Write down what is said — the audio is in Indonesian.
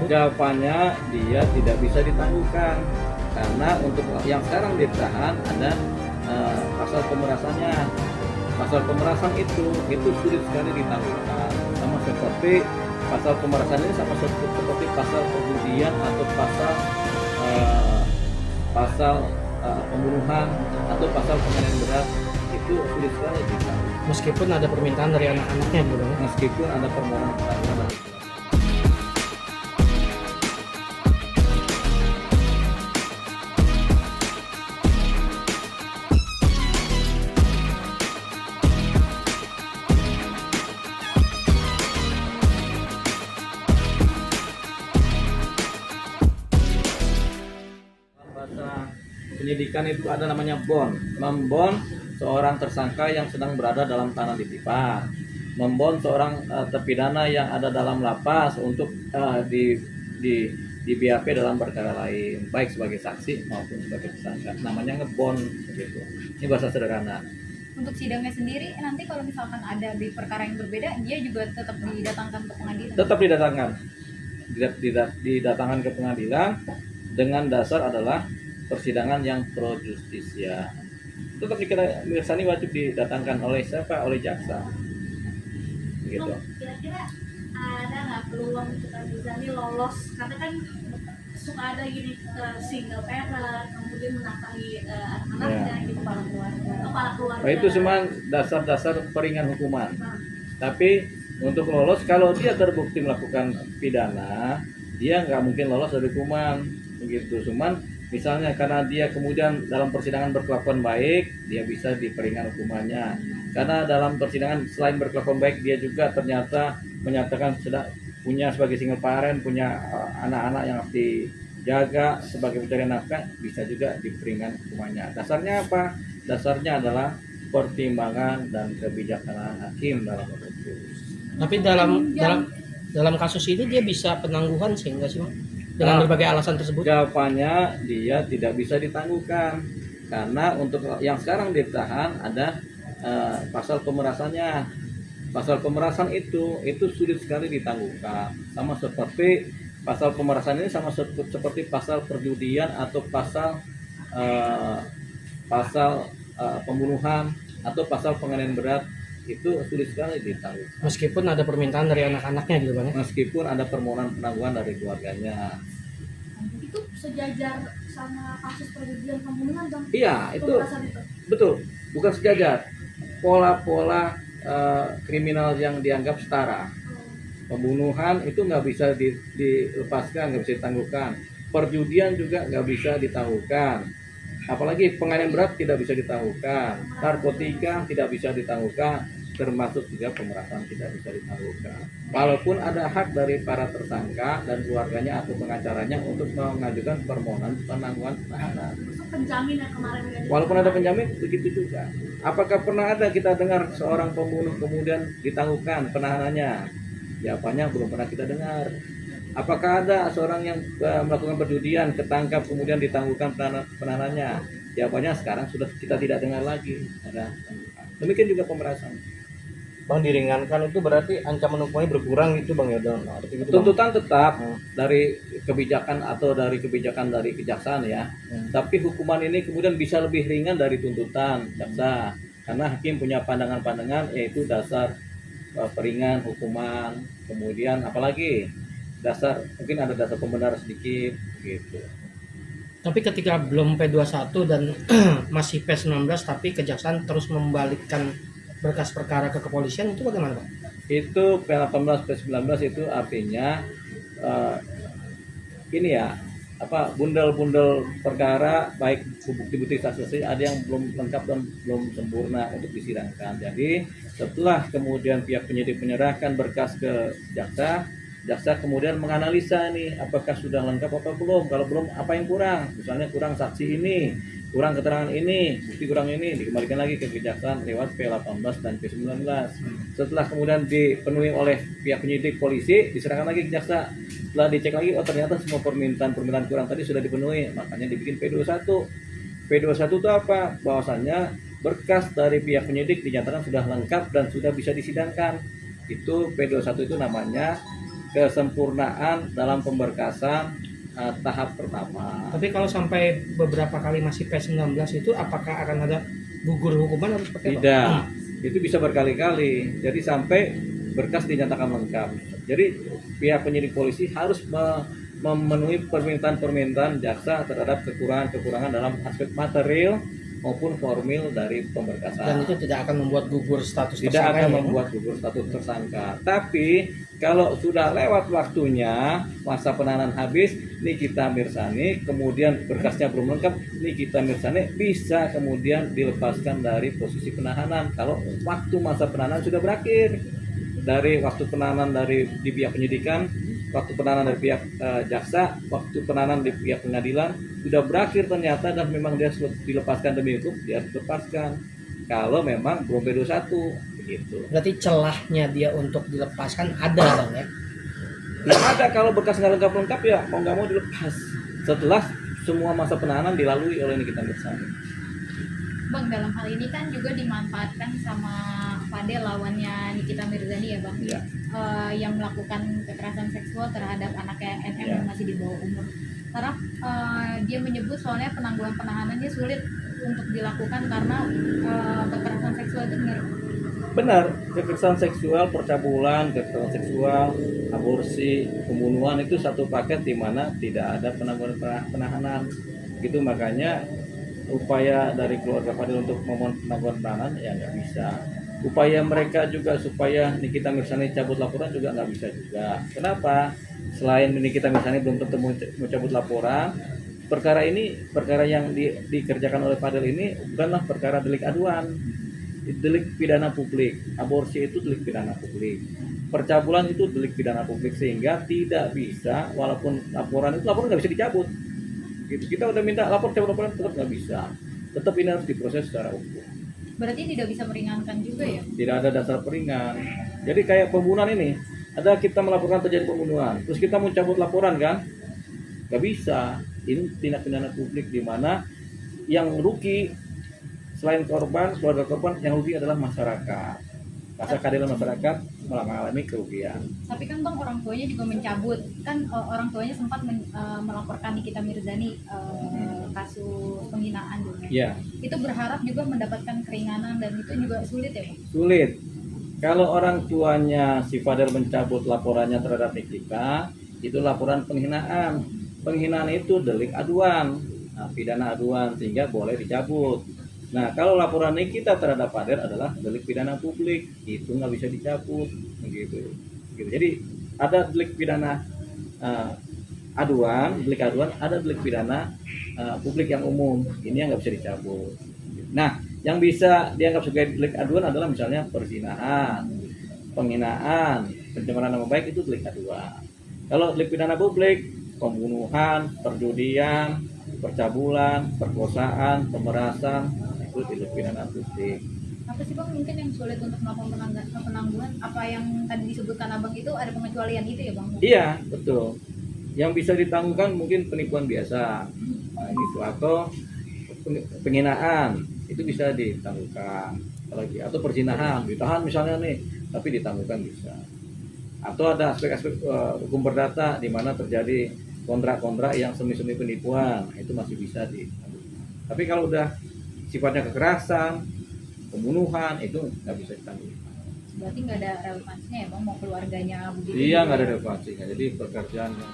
tersebut? Jawabannya dia tidak bisa ditangguhkan karena untuk yang sekarang ditahan ada pasal pemerasannya. Pasal pemerasan itu sulit sekali ditangguhkan, sama seperti pasal pemerasan ini sama seperti pasal perjudian atau pasal pembunuhan atau pasal penganiayaan berat, itu sulit sekali ditangguhkan Meskipun ada permintaan dari anak-anaknya gitu Bang. meskipun ada permohonan penangguhan. Bahasa penyidikan itu ada namanya bond. Membond seorang tersangka yang sedang berada dalam tahanan titipan. Membond seorang terpidana yang ada dalam lapas untuk di BAP dalam perkara lain, baik sebagai saksi maupun sebagai tersangka. Namanya ngebond gitu. Ini bahasa sederhana. Untuk sidangnya sendiri nanti kalau misalkan ada di perkara yang berbeda, dia juga tetap didatangkan ke pengadilan. Tetap didatangkan ke pengadilan dengan dasar adalah persidangan yang pro justisia. Tetap dikira wajib didatangkan oleh siapa? Oleh jaksa. Gitu. Kira-kira ada nggak peluang kita bisa nih lolos, karena kan suka ada gini single parent kemudian menafkahi anak-anaknya gitu, kepala keluarga. Nah, itu cuma dasar-dasar peringan hukuman. Tapi untuk lolos, kalau dia terbukti melakukan pidana, dia nggak mungkin lolos dari hukuman begitu. Cuman misalnya karena dia kemudian dalam persidangan berkelakuan baik, dia bisa diperingan hukumannya. Karena dalam persidangan selain berkelakuan baik, dia juga ternyata menyatakan sudah punya sebagai single parent, punya anak-anak yang harus dijaga sebagai pencari nafkah, bisa juga diperingan hukumannya. Dasarnya apa? Dasarnya adalah pertimbangan dan kebijaksanaan hakim dalam memutus. Tapi dalam kasus ini dia bisa penangguhan sehingga sih Bang? Dengan berbagai alasan tersebut? Jawabannya dia tidak bisa ditangguhkan karena untuk yang sekarang ditahan ada pasal pemerasannya. Pasal pemerasan itu sulit sekali ditangguhkan, sama seperti pasal pemerasan ini sama seperti pasal perjudian atau pasal pembunuhan atau pasal penganiayaan berat, itu sulit sekali ditangguhkan Meskipun ada permintaan dari anak-anaknya gitu Bang ya? meskipun ada permohonan penangguhan dari keluarganya. Itu sejajar sama kasus perjudian pembunuhan Bang? Iya, itu Pemerasan itu. betul, bukan sejajar. Pola-pola kriminal yang dianggap setara. Pembunuhan itu nggak bisa dilepaskan, nggak bisa ditangguhkan. Perjudian juga nggak bisa ditangguhkan. Apalagi penganiayaan berat tidak bisa ditangguhkan. Narkotika tidak bisa ditangguhkan, termasuk juga pemerasan tidak bisa ditangguhkan. Walaupun ada hak dari para tersangka dan keluarganya atau pengacaranya untuk mengajukan permohonan penangguhan penahanan. Penjamin yang kemarin Walaupun ada penjamin, begitu juga. Apakah pernah ada kita dengar seorang pembunuh kemudian ditangguhkan penahanannya? Jawabannya belum pernah kita dengar. Apakah ada seorang yang melakukan perjudian ketangkap kemudian ditangguhkan penahanannya? Jawabannya sekarang sudah kita tidak dengar lagi. Demikian juga pemerasan. Bang, diringankan itu berarti ancaman hukumannya berkurang gitu Bang ya? Gitu, Tuntutan tetap dari kebijakan atau dari kebijakan dari kejaksaan ya. Tapi hukuman ini kemudian bisa lebih ringan dari tuntutan jaksa. Karena hakim punya pandangan-pandangan, yaitu dasar peringan hukuman, kemudian apalagi mungkin ada dasar pembenar sedikit gitu. Tapi ketika belum P21 dan masih P19 tapi kejaksaan terus membalikkan berkas perkara ke kepolisian, itu bagaimana Pak? Itu P18 P19 itu artinya ini ya, bundel-bundel perkara baik bukti-bukti saksi ada yang belum lengkap dan belum sempurna untuk disidangkan. Jadi setelah kemudian pihak penyidik menyerahkan berkas ke jaksa kemudian menganalisa nih apakah sudah lengkap atau belum. Kalau belum, apa yang kurang? Misalnya kurang saksi ini, kurang keterangan ini, bukti kurang ini, dikembalikan lagi ke kejaksaan lewat P18 dan P19. Setelah kemudian dipenuhi oleh pihak penyidik polisi, diserahkan lagi ke jaksa. Setelah dicek lagi, oh ternyata semua permintaan kurang tadi sudah dipenuhi, makanya dibikin P21. P21 itu apa? Bahwasannya berkas dari pihak penyidik dinyatakan sudah lengkap dan sudah bisa disidangkan. Itu P21 itu namanya kesempurnaan dalam pemberkasan tahap pertama. Tapi kalau sampai beberapa kali masih P19 itu apakah akan ada gugur hukuman atau seperti apa? Tidak, itu bisa berkali-kali. Jadi sampai berkas dinyatakan lengkap. Jadi pihak penyidik polisi harus memenuhi permintaan-permintaan jaksa terhadap kekurangan-kekurangan dalam aspek material maupun formil dari pemberkasan. Dan itu tidak akan membuat gugur status Tidak tersangka akan ya? membuat gugur status tersangka. Tapi kalau sudah lewat waktunya, masa penahanan habis, Nikita Mirzani, kemudian berkasnya belum lengkap, Nikita Mirzani bisa kemudian dilepaskan dari posisi penahanan kalau waktu masa penahanan sudah berakhir. Dari waktu penahanan dari di pihak penyidikan, waktu penahanan dari pihak jaksa, waktu penahanan di pihak pengadilan sudah berakhir ternyata, dan memang dia sudah dilepaskan demi hukum, dia harus dilepaskan. Kalau memang belum P21 begitu. Berarti celahnya dia untuk dilepaskan ada Bang ya? Nah, ada kalau berkas nggak lengkap ya mau nggak mau dilepas setelah semua masa penahanan dilalui oleh Nikita Mirzani. Bang, dalam hal ini kan juga dimanfaatkan sama Fadel lawannya Nikita Mirzani ya Bang, Ya. yang melakukan kekerasan seksual terhadap anaknya NM Ya. yang masih di bawah umur. Karena dia menyebut soalnya penangguhan penahanannya sulit untuk dilakukan karena kekerasan seksual itu Benar, kekerasan seksual, percabulan, kekerasan seksual, aborsi, pembunuhan itu satu paket di mana tidak ada penangguhan penahanan. Gitu makanya upaya dari keluarga Fadil untuk memohon penangguhan penahanan ya nggak bisa. Upaya mereka juga supaya Nikita Mirzani cabut laporan juga nggak bisa juga. Kenapa? Selain Nikita Mirzani belum tentu mencabut laporan, perkara yang dikerjakan oleh Fadil ini bukanlah perkara delik aduan, delik pidana publik. Aborsi itu delik pidana publik, percabulan itu delik pidana publik, sehingga tidak bisa, walaupun laporan nggak bisa dicabut gitu. Kita udah minta cabut laporan tetap nggak bisa, tetap ini harus diproses secara hukum. berarti tidak bisa meringankan juga ya? Tidak ada dasar peringan. Jadi kayak pembunuhan ini, ada kita melaporkan terjadi pembunuhan, terus kita mau cabut laporan kan? Nggak bisa. Ini tindak pidana publik di mana yang rugi selain korban, keluarga korban, yang rugi adalah masyarakat. Rasa keadilan masyarakat mengalami kerugian. Tapi kan Bang, orang tuanya juga mencabut kan, orang tuanya sempat melaporkan Nikita Mirzani kasus penghinaan dulu. Ya, Itu berharap juga mendapatkan keringanan dan itu juga sulit ya Bang? sulit. Kalau orang tuanya si Fadel mencabut laporannya terhadap Nikita, itu laporan penghinaan. Penghinaan itu delik aduan, pidana aduan, sehingga boleh dicabut. Nah, kalau laporan Nikita terhadap Fadel adalah delik pidana publik, itu nggak bisa dicabut, gitu. Jadi ada delik pidana delik aduan, ada delik pidana publik yang umum, ini yang nggak bisa dicabut. Nah, yang bisa dianggap sebagai delik aduan adalah misalnya perzinahan, penghinaan, pencemaran nama baik, itu delik aduan. Kalau delik pidana publik, pembunuhan, perjudian, percabulan, perkosaan, pemerasan, itu delik pidana publik. Apa sih Bang mungkin yang sulit untuk melakukan penangguhan? Apa yang tadi disebutkan Abang itu ada pengecualian itu ya Bang? Iya, betul. Yang bisa ditanggungkan mungkin penipuan biasa, gitu, atau penghinaan, itu bisa ditanggungkan. Atau perzinahan, ditahan misalnya nih, tapi ditanggungkan bisa. Atau ada aspek-aspek hukum perdata di mana terjadi kontrak-kontrak yang semi-semi penipuan, itu masih bisa ditanggungkan. Tapi kalau udah sifatnya kekerasan, pembunuhan, itu nggak bisa ditanggung. Berarti nggak ada relevansinya ya Bang, mau keluarganya begitu? Iya, nggak ada relevansinya. Jadi pekerjaan yang